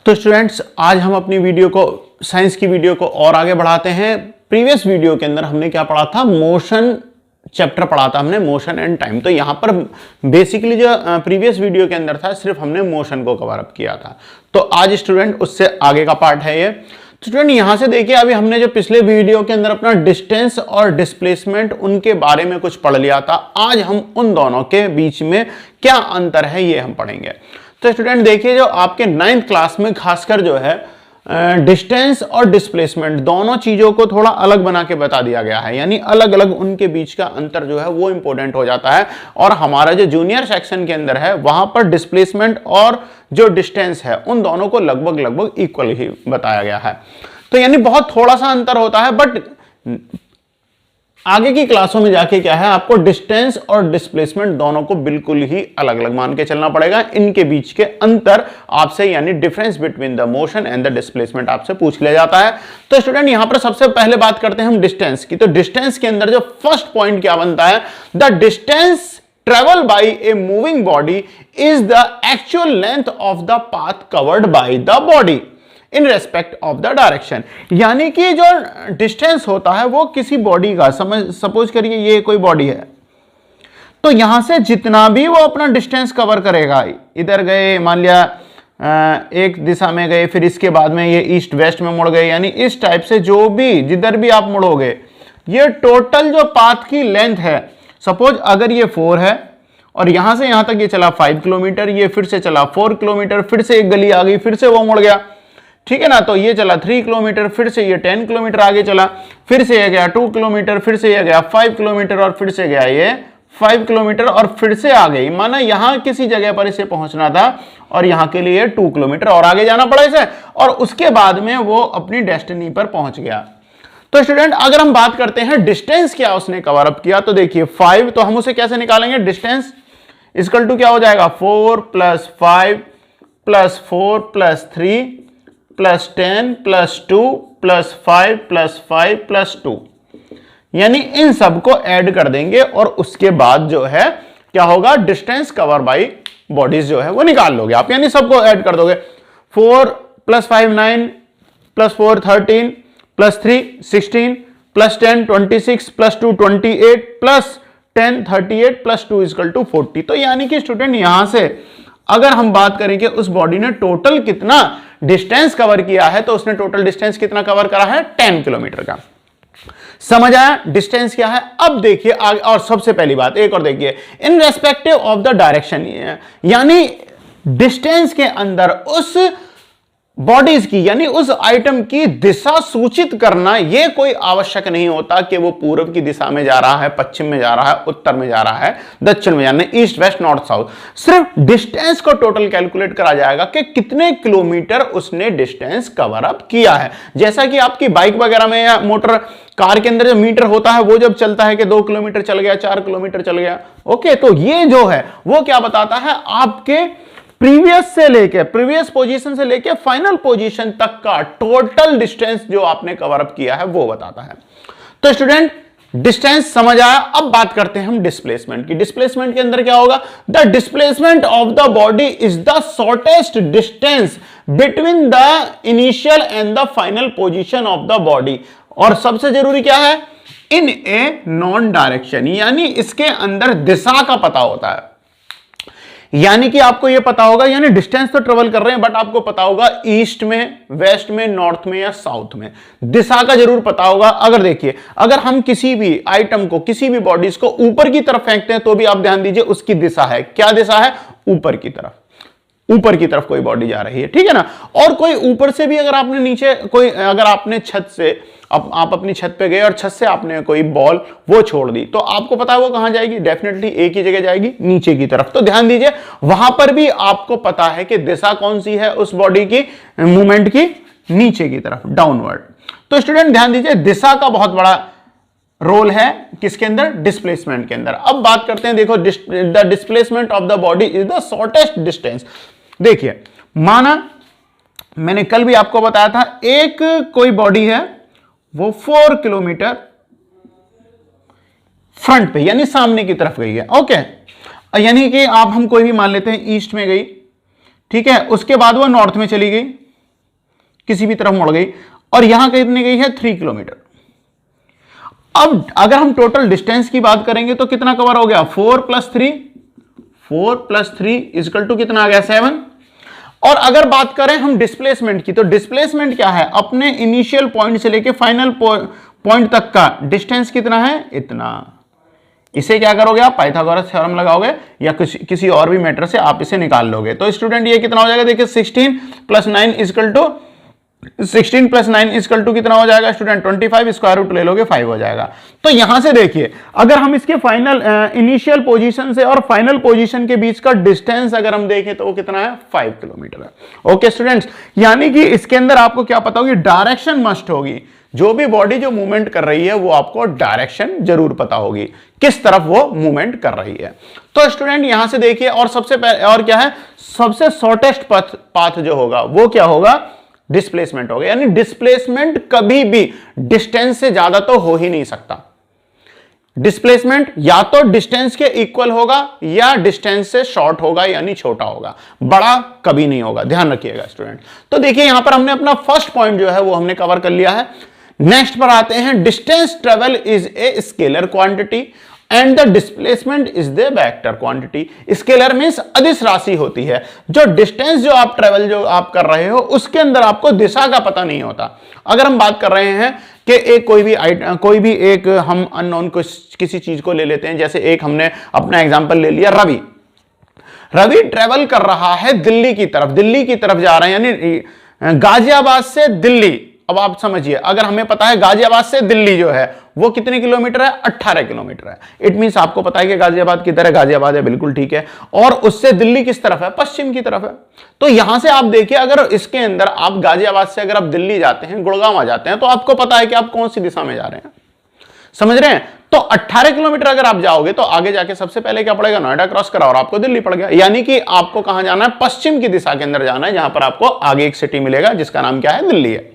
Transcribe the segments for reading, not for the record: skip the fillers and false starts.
तो स्टूडेंट्स, आज हम अपनी वीडियो को, साइंस की वीडियो को और आगे बढ़ाते हैं। प्रीवियस वीडियो के अंदर हमने क्या पढ़ा था? मोशन चैप्टर पढ़ा था हमने, मोशन एंड टाइम। तो यहां पर बेसिकली जो प्रीवियस वीडियो के अंदर था, सिर्फ हमने मोशन को कवर अप किया था। तो आज स्टूडेंट उससे आगे का पार्ट है ये। तो स्टूडेंट यहां से देखिए, अभी हमने जो पिछले वीडियो के अंदर अपना डिस्टेंस और डिस्प्लेसमेंट उनके बारे में कुछ पढ़ लिया था। आज हम उन दोनों के बीच में क्या अंतर है ये हम पढ़ेंगे। तो स्टूडेंट देखिए, जो आपके 9th क्लास में खासकर जो है डिस्टेंस और डिस्प्लेसमेंट दोनों चीजों को थोड़ा अलग बना के बता दिया गया है, यानी अलग अलग उनके बीच का अंतर जो है वो इंपॉर्टेंट हो जाता है। और हमारा जो जूनियर सेक्शन के अंदर है वहां पर डिस्प्लेसमेंट और जो डिस्टेंस है उन दोनों को लगभग लगभग इक्वल ही बताया गया है। तो यानी बहुत थोड़ा सा अंतर होता है, बट आगे की क्लासों में जाके क्या है, आपको डिस्टेंस और डिस्प्लेसमेंट दोनों को बिल्कुल ही अलग अलग मान के चलना पड़ेगा। इनके बीच के अंतर आपसे, यानी difference between the motion and the displacement आपसे पूछ लिया जाता है। तो स्टूडेंट यहां पर सबसे पहले बात करते हैं हम डिस्टेंस की। तो डिस्टेंस के अंदर जो फर्स्ट पॉइंट क्या बनता है? The distance travel by a moving body is the actual length of the path covered by the body in respect of the direction। यानी कि जो डिस्टेंस होता है वो किसी बॉडी का, सपोज करिए ये कोई बॉडी है, तो यहां से जितना भी वो अपना डिस्टेंस कवर करेगा, इधर गए मान लिया एक दिशा में गए, फिर इसके बाद में ये ईस्ट वेस्ट में मुड़ गए, यानी इस टाइप से जो भी जिधर भी आप मुड़ोगे, ये टोटल जो पाथ की लेंथ है, सपोज अगर ये 4 है और यहां से यहां तक ये चला 5 किलोमीटर, ये फिर से चला 4 किलोमीटर, फिर से एक गली आ गई, फिर से वो मुड़ गया, ठीक है ना। तो ये चला 3 किलोमीटर, फिर से ये 10 किलोमीटर आगे चला, फिर से ये गया 2 किलोमीटर, फिर से ये गया 5 किलोमीटर और फिर से गया ये 5 किलोमीटर और फिर से आ गई। माना यहां किसी जगह पर इसे पहुंचना था और यहां के लिए 2 किलोमीटर और आगे जाना पड़ा इसे, और उसके बाद में वो अपनी डेस्टिनी पर पहुंच गया। तो स्टूडेंट अगर हम बात करते हैं डिस्टेंस क्या उसने कवर अप किया, तो देखिए 5, तो हम उसे कैसे निकालेंगे? डिस्टेंस इक्वल टू क्या हो जाएगा? 4 + 5 + 4 + 3 + 10 + 2 + 5 + 5 + 2, यानी इन सब को ऐड कर देंगे और उसके बाद जो है क्या होगा? डिस्टेंस कवर बाय बॉडीज जो है वो निकाल लोगे आप, यानी सबको ऐड कर दोगे। 4 + 5 9 + 4 13 + 3 16 + 10 26 + 2 28 + 10 38 + 2 = 40। तो यानी कि स्टूडेंट यहां से अगर हम बात करें कि उस बॉडी ने टोटल कितना डिस्टेंस कवर किया है, तो उसने टोटल डिस्टेंस कितना कवर करा है? 10 किलोमीटर का। समझ आया डिस्टेंस क्या है? अब देखिए आगे, और सबसे पहली बात एक और देखिए, in respective of the direction, यानी डिस्टेंस के अंदर उस बॉडीज की, यानी उस आइटम की दिशा सूचित करना, यह कोई आवश्यक नहीं होता कि वो पूर्व की दिशा में जा रहा है, पश्चिम में जा रहा है, उत्तर में जा रहा है, दक्षिण में जा रहा है, ईस्ट वेस्ट नॉर्थ साउथ। सिर्फ डिस्टेंस को टोटल कैलकुलेट करा जाएगा कि कितने किलोमीटर उसने डिस्टेंस कवर अप किया है। जैसा कि आपकी बाइक वगैरह में या मोटर कार के अंदर जो मीटर होता है वो जब चलता है कि 2 किलोमीटर चल गया, 4 किलोमीटर चल गया, ओके। तो ये जो है वो क्या बताता है? आपके प्रीवियस पोजीशन से लेके फाइनल पोजीशन तक का टोटल डिस्टेंस जो आपने कवर अप किया है वो बताता है। तो स्टूडेंट डिस्टेंस समझ आया। अब बात करते हैं हम डिस्प्लेसमेंट की। डिस्प्लेसमेंट के अंदर क्या होगा? The displacement of the body is the shortest distance between the initial and the final position of the body. और सबसे जरूरी क्या है? इन ए नॉन डायरेक्शन, यानी इसके अंदर दिशा का पता होता है। यानी कि आपको यह पता होगा, यानी डिस्टेंस तो ट्रेवल कर रहे हैं, बट आपको पता होगा ईस्ट में, वेस्ट में, नॉर्थ में या साउथ में, दिशा का जरूर पता होगा। अगर देखिए, अगर हम किसी भी आइटम को, किसी भी बॉडीज को ऊपर की तरफ फेंकते हैं तो भी आप ध्यान दीजिए उसकी दिशा है, क्या दिशा है? ऊपर की तरफ। ऊपर की तरफ कोई बॉडी जा रही है, ठीक है ना। और कोई ऊपर से भी अगर आपने नीचे कोई, अगर आपने छत से आप अपनी छत पे गए और छत से आपने कोई बॉल वो छोड़ दी, तो आपको पता है वो कहां जाएगी? डेफिनेटली एक ही जगह जाएगी, नीचे की तरफ। तो ध्यान दीजिए वहां पर भी आपको पता है कि दिशा कौन सी है उस बॉडी की मूवमेंट की? नीचे की तरफ, डाउनवर्ड। तो स्टूडेंट ध्यान दीजिए, दिशा का बहुत बड़ा रोल है किसके अंदर? डिस्प्लेसमेंट के अंदर। अब बात करते हैं, देखो the displacement of the body is the shortest distance. देखिए, माना मैंने कल भी आपको बताया था, एक कोई बॉडी है वो 4 किलोमीटर फ्रंट पे, यानी सामने की तरफ गई है, ओके। यानी कि आप हम कोई भी मान लेते हैं ईस्ट में गई, ठीक है, उसके बाद वो नॉर्थ में चली गई, किसी भी तरफ मुड़ गई, और यहां कितनी गई है 3 किलोमीटर। अब अगर हम टोटल डिस्टेंस की बात करेंगे तो कितना कवर हो गया, 4 + 3 इक्वल टू कितना आ गया 7। और अगर बात करें हम डिस्प्लेसमेंट की, तो डिस्प्लेसमेंट क्या है, अपने इनिशियल पॉइंट से लेके फाइनल पॉइंट तक का डिस्टेंस कितना है, इतना। इसे क्या करोगे आप, पाइथागोरस थ्योरम लगाओगे या किसी और भी मेथड से आप इसे निकाल लोगे। तो स्टूडेंट ये कितना हो जाएगा, देखिए 16 + 9 इक्वल टू कितना हो जाएगा स्टूडेंट, 25, स्क्वायर रूट ले लोगे 5 हो जाएगा। तो यहां से देखिए अगर हम इसके फाइनल इनिशियल पोजीशन से और फाइनल पोजीशन के बीच का डिस्टेंस अगर हम देखें तो वो कितना है, 5 किलोमीटर है। ओके स्टूडेंट्स, यानी कि इसके अंदर आपको क्या पता होगी, डायरेक्शन मस्ट होगी। जो भी बॉडी जो मूवमेंट कर रही है वो आपको डायरेक्शन जरूर पता होगी, किस तरफ वो मूवमेंट कर रही है। तो स्टूडेंट यहां से देखिए, और सबसे पहले और क्या है, सबसे शॉर्टेस्ट पाथ जो होगा वो क्या होगा, डिस्प्लेसमेंट होगा। यानी डिस्प्लेसमेंट कभी भी डिस्टेंस से ज्यादा तो हो ही नहीं सकता। डिस्प्लेसमेंट या तो डिस्टेंस के इक्वल होगा या डिस्टेंस से शॉर्ट होगा, यानी छोटा होगा, बड़ा कभी नहीं होगा, ध्यान रखिएगा स्टूडेंट। तो देखिए यहां पर हमने अपना फर्स्ट पॉइंट जो है वो हमने कवर कर लिया है। नेक्स्ट पर आते हैं, distance travel is a scalar quantity and the displacement is the vector quantity. Scalar means अदिश राशि होती है। जो डिस्टेंस जो आप ट्रेवल जो आप कर रहे हो उसके अंदर आपको दिशा का पता नहीं होता। अगर हम बात कर रहे हैं कि एक कोई भी एक हम अननोन किसी चीज को ले लेते हैं, जैसे एक हमने अपना एग्जांपल ले लिया, रवि ट्रेवल कर रहा है दिल्ली की तरफ जा रहे हैं, यानी गाजियाबाद से दिल्ली। अब आप समझिए, अगर हमें पता है गाजियाबाद से दिल्ली जो है वो कितने किलोमीटर है, 18 किलोमीटर है। इट मींस आपको पता है कि गाजियाबाद की तरह गाजियाबाद है, बिल्कुल ठीक है। और उससे दिल्ली किस तरफ है, पश्चिम की तरफ है। तो यहां से आप देखिए, अगर इसके अंदर आप गाजियाबाद से अगर आप दिल्ली जाते हैं, गुड़गांव आ जाते हैं, तो आपको पता है कि आप कौन सी दिशा में जा रहे हैं, समझ रहे हैं। तो 18 किलोमीटर अगर आप जाओगे तो आगे जाके सबसे पहले क्या पड़ेगा, नोएडा क्रॉस करा और आपको दिल्ली पड़ गया। यानी कि आपको कहां जाना है, पश्चिम की दिशा के अंदर जाना है, जहां पर आपको आगे एक सिटी मिलेगा जिसका नाम क्या है, दिल्ली है।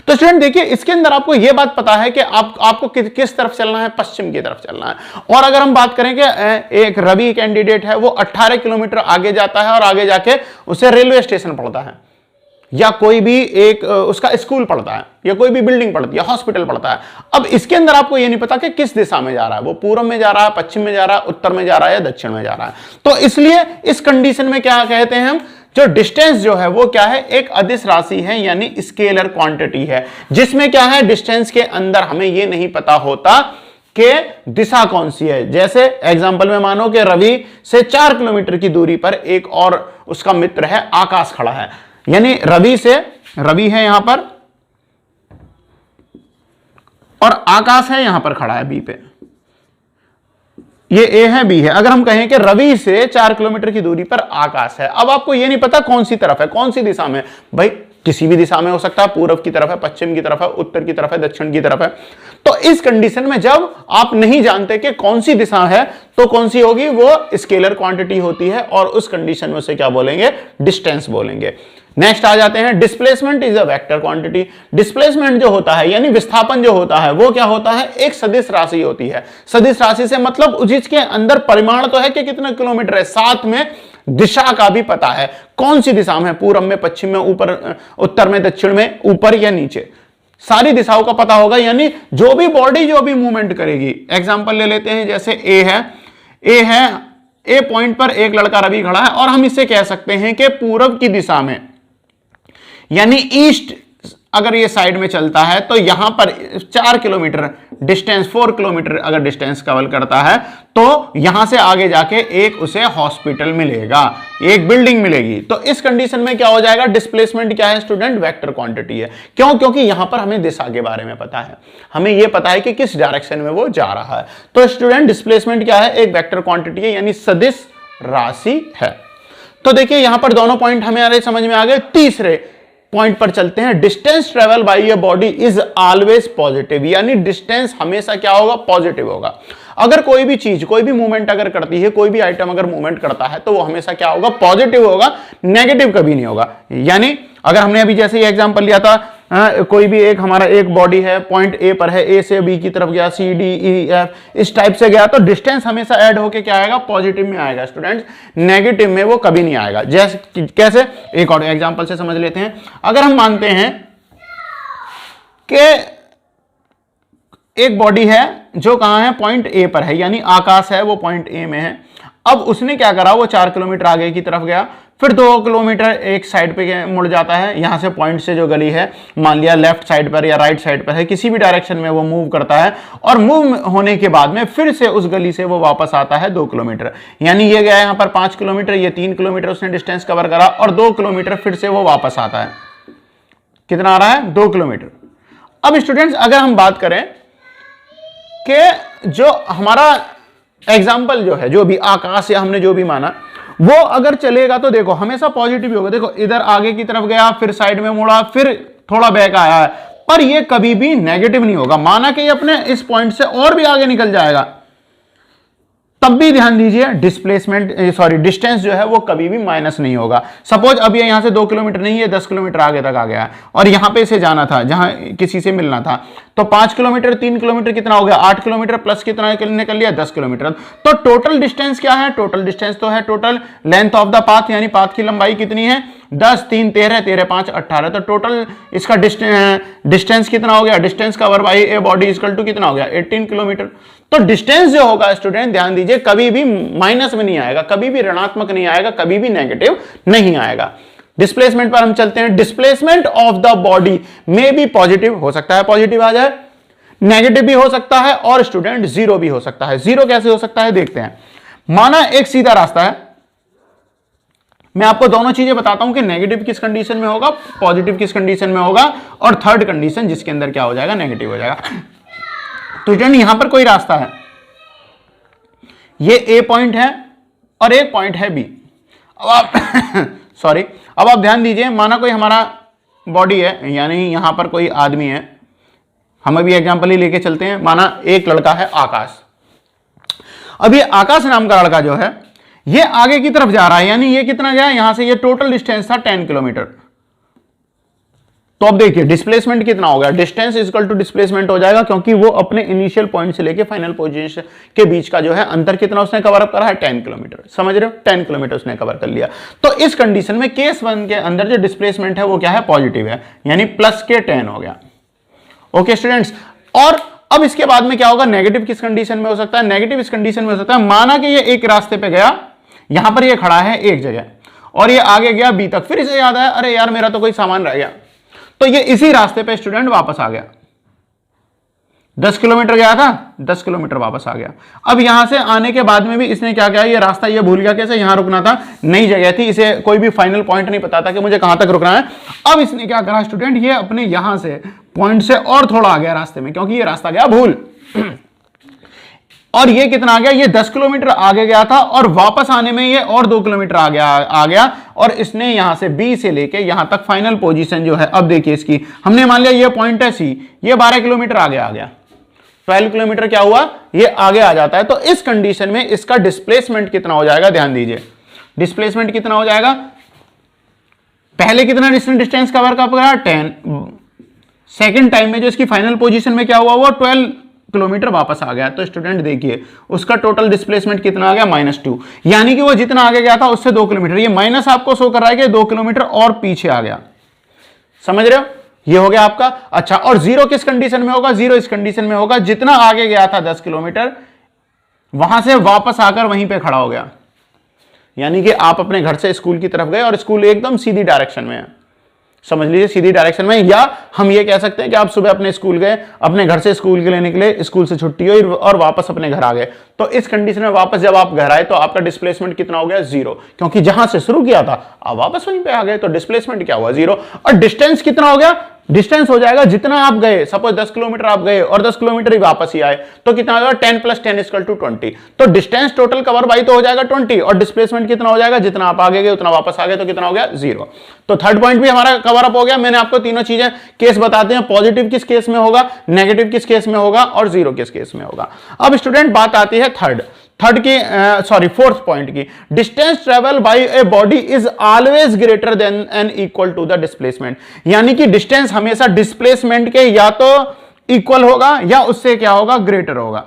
तो स्टूडेंट देखिए, इसके अंदर आपको यह बात पता है कि आपको किस तरफ चलना है, पश्चिम की तरफ चलना है। और अगर हम बात करें कि एक रवि कैंडिडेट है, वो 18 किलोमीटर आगे जाता है और आगे जाके उसे रेलवे स्टेशन पड़ता है, या कोई भी एक उसका स्कूल पड़ता है, या कोई भी बिल्डिंग पड़ती है, हॉस्पिटल पड़ता है। अब इसके अंदर आपको ये नहीं पता कि किस दिशा में जा रहा है, वो पूर्व में जा रहा है, पश्चिम में जा रहा है, उत्तर में जा रहा है या दक्षिण में जा रहा है। तो इसलिए इस कंडीशन में क्या कहते हैं हम, जो डिस्टेंस जो है वो क्या है, एक अदिश राशि है, यानी स्केलर क्वांटिटी है, जिसमें क्या है, डिस्टेंस के अंदर हमें ये नहीं पता होता कि दिशा कौन सी है। जैसे एग्जांपल में मानो कि रवि से 4 किलोमीटर की दूरी पर एक और उसका मित्र है, आकाश खड़ा है। यानी रवि है यहां पर और आकाश है यहां पर खड़ा है बी पे, ये ए है बी है। अगर हम कहें कि रवि से 4 किलोमीटर की दूरी पर आकाश है, अब आपको ये नहीं पता कौन सी तरफ है, कौन सी दिशा में, भाई किसी भी दिशा में हो सकता है, पूर्व की तरफ है, पश्चिम की तरफ है, उत्तर की तरफ है, दक्षिण की तरफ है। तो इस कंडीशन में जब आप नहीं जानते कि कौन सी दिशा है तो कौन सी होगी, वो स्केलर क्वांटिटी होती है, और उस कंडीशन में उसे क्या बोलेंगे, डिस्टेंस बोलेंगे। नेक्स्ट आ जाते हैं, displacement is a vector quantity. Displacement जो होता है यानी विस्थापन जो होता है वो क्या होता है, एक सदिश राशि होती है। सदिश राशि से मतलब जिसके अंदर परिमाण तो है कि कितना किलोमीटर है, साथ में दिशा का भी पता है, कौन सी दिशा में, पूर्व में, पश्चिम में, ऊपर, उत्तर में, दक्षिण में, ऊपर या नीचे, सारी दिशाओं का पता होगा। यानी जो भी बॉडी जो भी मूवमेंट करेगी, एग्जांपल ले लेते हैं, जैसे ए पॉइंट पर एक लड़का रवि खड़ा है, और हम इससे कह सकते हैं कि पूर्व की दिशा में, यानी ईस्ट अगर ये साइड में चलता है तो यहां पर 4 किलोमीटर डिस्टेंस, 4 किलोमीटर अगर डिस्टेंस कवर करता है, तो यहां से आगे जाके एक उसे हॉस्पिटल मिलेगा, एक बिल्डिंग मिलेगी। तो इस कंडीशन में क्या हो जाएगा, डिस्प्लेसमेंट क्या है स्टूडेंट, वेक्टर क्वांटिटी है। क्यों, क्योंकि यहां पर हमें दिशा के बारे में पता है, हमें यह पता है कि किस डायरेक्शन में वो जा रहा है। तो स्टूडेंट डिस्प्लेसमेंट क्या है, एक वेक्टर क्वांटिटी है, यानी सदिश राशि है। तो देखिए यहां पर दोनों पॉइंट हमें समझ में आ गए। तीसरे पॉइंट पर चलते हैं, distance travel by a body is always positive, यानी डिस्टेंस हमेशा क्या होगा, पॉजिटिव होगा। अगर कोई भी चीज, कोई भी मूवमेंट अगर करती है, कोई भी आइटम अगर मूवमेंट करता है तो वो हमेशा क्या होगा, पॉजिटिव होगा, नेगेटिव कभी नहीं होगा। यानी अगर हमने अभी जैसे ये एग्जांपल लिया था, कोई भी एक हमारा एक बॉडी है, पॉइंट ए पर है, ए से बी की तरफ गया, सी डी ई एफ इस टाइप से गया, तो डिस्टेंस हमेशा ऐड होके क्या आएगा, पॉजिटिव में आएगा स्टूडेंट्स, नेगेटिव में वो कभी नहीं आएगा। जैसे कैसे, एक और एग्जांपल से समझ लेते हैं। अगर हम मानते हैं कि एक बॉडी है जो कहां है, पॉइंट ए पर है, यानी आकाश है वो पॉइंट ए में है। अब उसने क्या करा, वो 4 किलोमीटर आगे की तरफ गया, फिर 2 किलोमीटर एक साइड पे मुड़ जाता है, यहां से पॉइंट से जो गली है मान लिया लेफ्ट साइड पर या राइट साइड पर है, किसी भी डायरेक्शन में वो मूव करता है, और मूव होने के बाद में फिर से उस गली से वो वापस आता है 2 किलोमीटर, यानी ये गया यहां पर 5 किलोमीटर, ये 3 किलोमीटर उसने डिस्टेंस कवर करा, और 2 किलोमीटर फिर से वो वापस आता है। कितना आ रहा है, 2 किलोमीटर। अब स्टूडेंट्स अगर हम बात करें कि जो हमारा एग्जाम्पल जो है, जो भी आकाश या हमने जो भी माना, वो अगर चलेगा तो देखो हमेशा पॉजिटिव ही होगा। देखो इधर आगे की तरफ गया, फिर साइड में मुड़ा, फिर थोड़ा बैक आया है, पर ये कभी भी नेगेटिव नहीं होगा। माना कि ये अपने इस पॉइंट से और भी आगे निकल जाएगा, तब भी ध्यान दीजिए डिस्टेंस जो है वो कभी भी माइनस नहीं होगा। सपोज अब ये यहां से 2 किलोमीटर नहीं है, 10 किलोमीटर आगे तक आ गया और यहां पे इसे जाना था जहां किसी से मिलना था, तो 5 किलोमीटर 3 किलोमीटर कितना हो गया, 8 किलोमीटर प्लस कितना निकल लिया, 10 किलोमीटर। तो टोटल डिस्टेंस क्या है, टोटल डिस्टेंस तो है total length of the path, यानी पाथ की लंबाई कितनी है, 10 3 13 13 5 18। तो टोटल इसका डिस्टेंस कितना हो गया, distance cover by a body equal to कितना हो गया, 18 किलोमीटर। तो डिस्टेंस जो होगा स्टूडेंट ध्यान दीजिए कभी भी माइनस में नहीं आएगा, कभी भी ऋणात्मक नहीं आएगा, कभी भी नेगेटिव नहीं आएगा। डिस्प्लेसमेंट पर हम चलते हैं। डिस्प्लेसमेंट ऑफ द बॉडी में भी पॉजिटिव हो सकता है, पॉजिटिव आ जाए, नेगेटिव भी हो सकता है, और स्टूडेंट जीरो भी हो सकता है। जीरो कैसे हो सकता है देखते हैं। माना एक सीधा रास्ता है, मैं आपको दोनों चीजें बताता हूं कि नेगेटिव किस कंडीशन में होगा, पॉजिटिव किस कंडीशन में होगा, और थर्ड कंडीशन जिसके अंदर क्या हो जाएगा, नेगेटिव हो जाएगा। तो स्टूडेंट यहां पर कोई रास्ता है, ये ए पॉइंट है और एक पॉइंट है बी। अब आप अब आप ध्यान दीजिए, माना कोई हमारा बॉडी है, यानी यहां पर कोई आदमी है, हम अभी एग्जांपल ही लेके चलते हैं। माना एक लड़का है आकाश। अब ये आकाश नाम का लड़का जो है ये आगे की तरफ जा रहा है, यानी ये कितना गया, यहां से ये टोटल डिस्टेंस था 10 किलोमीटर। तो अब देखिए डिस्प्लेसमेंट कितना हो गया, डिस्टेंस इक्वल टू डिस्प्लेसमेंट हो जाएगा, क्योंकि वो अपने इनिशियल पॉइंट से लेके फाइनल पोजीशन के बीच का जो है अंतर कितना उसने कवर अप करा है, 10 किलोमीटर। समझ रहे हो, 10 किलोमीटर उसने कवर कर लिया। तो इस कंडीशन में केस 1 के अंदर जो डिस्प्लेसमेंट है वो क्या है, पॉजिटिव है, यानी प्लस के 10 हो गया। ओके स्टूडेंट्स, और अब इसके बाद में क्या होगा, नेगेटिव किस कंडीशन में हो सकता है, नेगेटिव इस कंडीशन में हो सकता है, माना कि ये एक रास्ते पे गया, यहां पर ये खड़ा है एक जगह, और ये आगे गया बी तक, फिर इसे याद आया अरे यार मेरा तो कोई सामान रह गया, तो ये इसी रास्ते पे स्टूडेंट वापस आ गया। 10 किलोमीटर गया था, 10 किलोमीटर वापस आ गया। अब यहां से आने के बाद में भी इसने क्या किया, ये रास्ता ये भूल गया, कैसे, यहां रुकना था, नई जगह थी, इसे कोई भी फाइनल पॉइंट नहीं पता था कि मुझे कहां तक रुकना है। अब इसने क्या करा स्टूडेंट, ये अपने यहां से पॉइंट से और थोड़ा आ गया रास्ते में, क्योंकि ये रास्ता गया भूल, और ये कितना आ गया, ये 10 किलोमीटर आगे गया था, और वापस आने में ये और 2 किलोमीटर आ गया, और इसने यहां से बी से लेके यहां तक फाइनल पोजीशन जो है, अब देखिए इसकी, हमने मान लिया ये पॉइंट है सी, ये 12 किलोमीटर आगे आ गया, 12 किलोमीटर क्या हुआ, ये आगे आ जाता है। तो इस कंडीशन में इसका डिस्प्लेसमेंट कितना हो जाएगा, ध्यान दीजिए डिस्प्लेसमेंट कितना हो जाएगा, पहले कितना डिस्टेंस कवर करा 10, सेकेंड टाइम में जो इसकी फाइनल पोजीशन में क्या हुआ, वो 12 किलोमीटर वापस आ गया। तो स्टूडेंट देखिए उसका टोटल डिस्प्लेसमेंट कितना आ गया, -2, यानी कि वो जितना आगे गया था उससे 2 किलोमीटर, ये माइनस आपको शो कर रहा है कि 2 किलोमीटर और पीछे आ गया। समझ रहे हो, ये हो गया आपका। अच्छा, और जीरो किस कंडीशन में होगा, जीरो इस कंडीशन में होगा जितना आगे गया था 10 किलोमीटर, वहां से वापस आकर वहीं पे खड़ा हो गया, यानी कि आप अपने घर से स्कूल की तरफ गए और स्कूल एकदम सीधी डायरेक्शन में है, समझ लीजिए सीधी डायरेक्शन में, या हम ये कह सकते हैं कि आप सुबह अपने स्कूल गए, अपने घर से स्कूल के लिए निकले, स्कूल से छुट्टी हुई और वापस अपने घर आ गए। तो इस कंडीशन में वापस जब आप घर आए तो आपका डिस्प्लेसमेंट कितना हो गया, 0, क्योंकि जहां से शुरू किया था आप वापस वहीं पे आ गए, तो डिस्प्लेसमेंट क्या हुआ, 0। और डिस्टेंस कितना हो गया, डिस्टेंस हो जाएगा जितना आप गए, सपोज 10 किलोमीटर आप गए और 10 किलोमीटर ही वापस ही आए, तो कितना होगा, 10 + 10 = 20। तो डिस्टेंस टोटल कवर बाई तो हो जाएगा 20, और डिस्प्लेसमेंट कितना हो जाएगा, जितना आप आगे गए उतना वापस आ गए, तो कितना हो गया, 0। तो थर्ड पॉइंट भी हमारा कवर अप हो गया। मैंने आपको तीनों चीजें केस बताते हैं, पॉजिटिव किस केस में होगा, नेगेटिव किस केस में होगा, और जीरो किस केस में होगा। अब स्टूडेंट बात आती है फोर्थ पॉइंट की, distance travel by a body is always greater than and equal to the displacement, यानी कि डिस्टेंस हमेशा डिस्प्लेसमेंट के या तो इक्वल होगा या उससे क्या होगा, ग्रेटर होगा।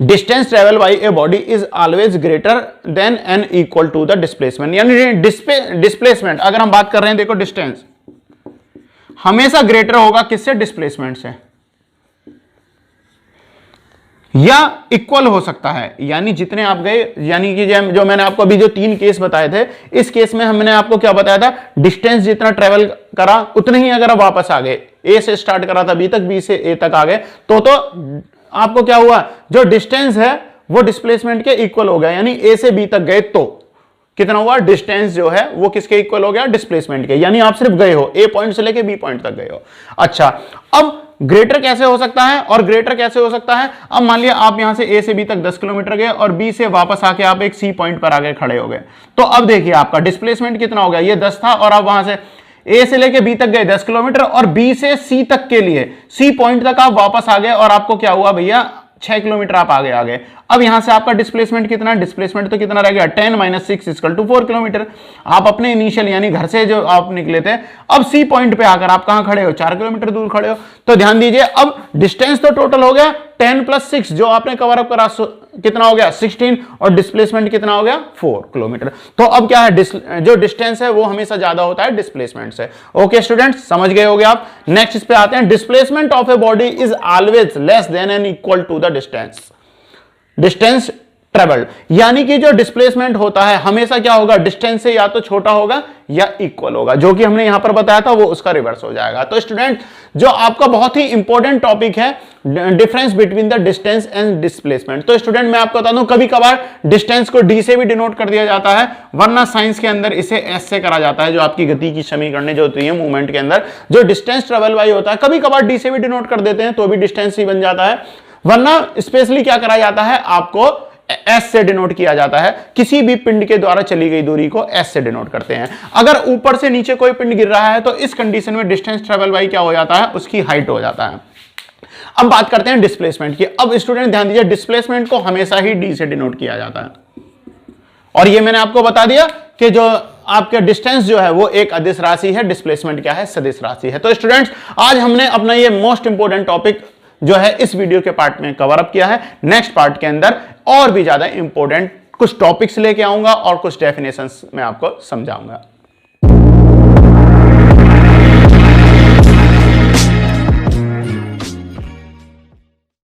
Distance travel by a body is always greater than and equal to the displacement, यानी डिस्प्लेसमेंट अगर हम बात कर रहे हैं, देखो डिस्टेंस हमेशा ग्रेटर होगा किससे? डिस्प्लेसमेंट से, या इक्वल हो सकता है, यानी जितने आप गए, यानी कि जो मैंने आपको अभी जो 3 केस बताए थे, इस केस में हमने आपको क्या बताया था? डिस्टेंस जितना ट्रेवल करा उतने ही अगर आप वापस आ गए, ए से स्टार्ट करा था बी तक, बी से ए तक आ गए, तो आपको क्या हुआ? जो डिस्टेंस है वो डिस्प्लेसमेंट के इक्वल हो गया, यानी ए से बी तक गए तो कितना हुआ? डिस्टेंस जो है वो किसके इक्वल हो गया? डिस्प्लेसमेंट के, यानी आप सिर्फ गए हो, ए पॉइंट से लेके बी पॉइंट तक गए हो। अच्छा, अब ग्रेटर कैसे हो सकता है और ग्रेटर कैसे हो सकता है? अब मान लिया आप यहां से ए से बी तक 10 किलोमीटर गए और बी से वापस आके आप एक सी पॉइंट पर आके खड़े हो गए, तो अब देखिए आपका डिस्प्लेसमेंट कितना हो गया? ये 10 था और आप वहां से ए से लेके बी तक गए 10 किलोमीटर और बी से सी तक के लिए, सी पॉइंट तक आप वापस आ गए और आपको क्या हुआ भैया? 6 किलोमीटर आप आगे। अब यहां से आपका डिस्प्लेसमेंट कितना? डिस्प्लेसमेंट तो कितना रह गया? 10 - 6 = 4 किलोमीटर। आप अपने इनिशियल यानी घर से जो आप निकले थे, अब सी पॉइंट पे आकर आप कहां खड़े हो? 4 किलोमीटर दूर खड़े हो। तो ध्यान दीजिए, अब डिस्टेंस तो टोटल हो गया 10 + 6 जो आपने कवर अप करा, कितना हो गया? 16, और डिस्प्लेसमेंट कितना हो गया? 4 किलोमीटर। तो अब क्या है? जो डिस्टेंस है वो हमेशा ज्यादा होता है डिस्प्लेसमेंट से। ओके स्टूडेंट्स, समझ गए होगे आप। नेक्स्ट इस पे आते हैं, displacement of a body is always less than and equal to the distance travelled, यानी कि जो डिस्प्लेसमेंट होता है हमेशा क्या होगा? डिस्टेंस से या तो छोटा होगा या इक्वल होगा, जो कि हमने यहां पर बताया था वो उसका रिवर्स हो जाएगा। तो स्टूडेंट, जो आपका बहुत ही इंपॉर्टेंट टॉपिक है, difference between the distance and displacement. तो स्टूडेंट मैं आपको बता दूं, कभी कभार डिस्टेंस को डी से भी डिनोट कर दिया जाता है, वरना साइंस के अंदर इसे एस से करा जाता है, जो आपकी गति की समीकरण जो होती है मूवमेंट के अंदर, जो डिस्टेंस ट्रेवल बाई होता है, कभी कभार डी से भी डिनोट कर देते हैं तो भी डिस्टेंस ही बन जाता है, वरना स्पेशली क्या करा जाता है? आपको एस से डिनोट किया जाता है। किसी भी पिंड के द्वारा चली गई दूरी को एस से डिनोट करते हैं। अगर ऊपर से नीचे कोई पिंड गिर रहा है तो इस कंडीशन में डिस्टेंस ट्रेवल बाई क्या हो जाता है? उसकी हाइट हो जाता है। अब बात करते हैं डिस्प्लेसमेंट की। अब स्टूडेंट ध्यान दीजिए, डिस्प्लेसमेंट को हमेशा ही डी से डिनोट किया जाता है, और ये मैंने आपको बता दिया कि जो आपके डिस्टेंस जो है वो एक अदिश राशि है, डिस्प्लेसमेंट क्या है? सदिश राशि है। तो स्टूडेंट्स, आज हमने अपना ये मोस्ट इंपोर्टेंट टॉपिक जो है इस वीडियो के पार्ट में कवर अप किया है। नेक्स्ट पार्ट के अंदर और भी ज्यादा इंपॉर्टेंट कुछ टॉपिक्स लेके आऊंगा और कुछ डेफिनेशंस में आपको समझाऊंगा।